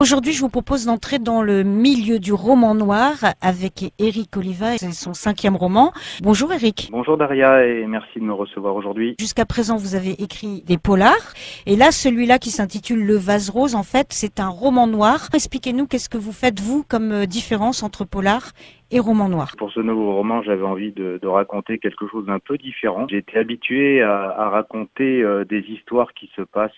Aujourd'hui, je vous propose d'entrer dans le milieu du roman noir avec Éric Oliva, c'est son 5e roman. Bonjour Éric. Bonjour Daria et merci de me recevoir aujourd'hui. Jusqu'à présent, vous avez écrit des polars et là, celui-là qui s'intitule Le Vase Rose, en fait, c'est un roman noir. Expliquez-nous qu'est-ce que vous faites, vous, comme différence entre polar et roman noir. Pour ce nouveau roman, j'avais envie de raconter quelque chose d'un peu différent. J'ai été habitué à raconter des histoires qui se passent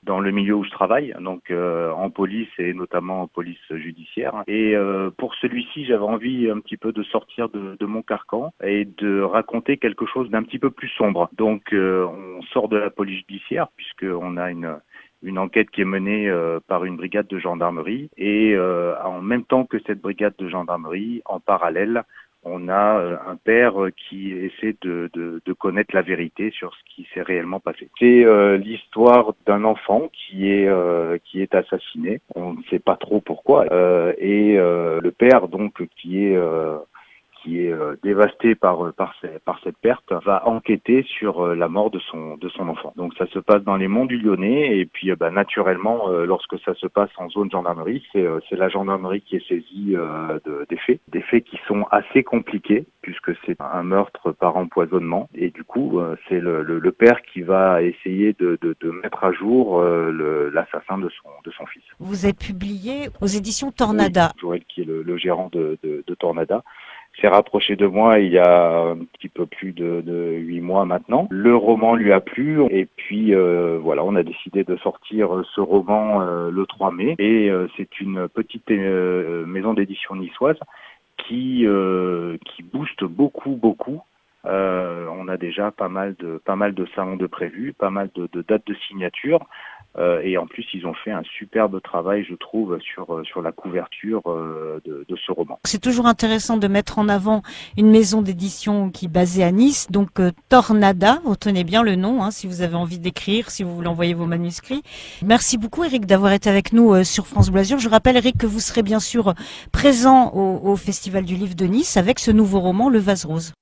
dans le milieu où je travaille, donc en police et notamment en police judiciaire. Et pour celui-ci, j'avais envie un petit peu de sortir de mon carcan et de raconter quelque chose d'un petit peu plus sombre. Donc on sort de la police judiciaire puisqu'on a une enquête qui est menée par une brigade de gendarmerie et en même temps que cette brigade de gendarmerie, en parallèle, on a un père qui essaie de connaître la vérité sur ce qui s'est réellement passé. C'est l'histoire d'un enfant qui est assassiné. On ne sait pas trop pourquoi et le père donc qui est dévasté par cette perte, va enquêter sur la mort de son enfant. Donc ça se passe dans les monts du Lyonnais et puis naturellement lorsque ça se passe en zone gendarmerie, c'est la gendarmerie qui est saisie des faits qui sont assez compliqués puisque c'est un meurtre par empoisonnement et du coup c'est le père qui va essayer de mettre à jour l'assassin de son fils. Vous êtes publié aux éditions Tornada. Oui, Joël qui est le gérant de Tornada s'est rapproché de moi il y a un petit peu plus de 8 mois maintenant. Le roman lui a plu et puis voilà, on a décidé de sortir ce roman le 3 mai et c'est une petite maison d'édition niçoise qui booste beaucoup. On a déjà pas mal de salons de prévus, pas mal de dates de signature. Et en plus, ils ont fait un superbe travail, je trouve, sur la couverture de ce roman. C'est toujours intéressant de mettre en avant une maison d'édition qui est basée à Nice, donc Tornada, retenez bien le nom, si vous avez envie d'écrire, si vous voulez envoyer vos manuscrits. Merci beaucoup Éric d'avoir été avec nous sur France Bleu Azur. Je rappelle Éric que vous serez bien sûr présent au Festival du Livre de Nice avec ce nouveau roman Le Vase Rose.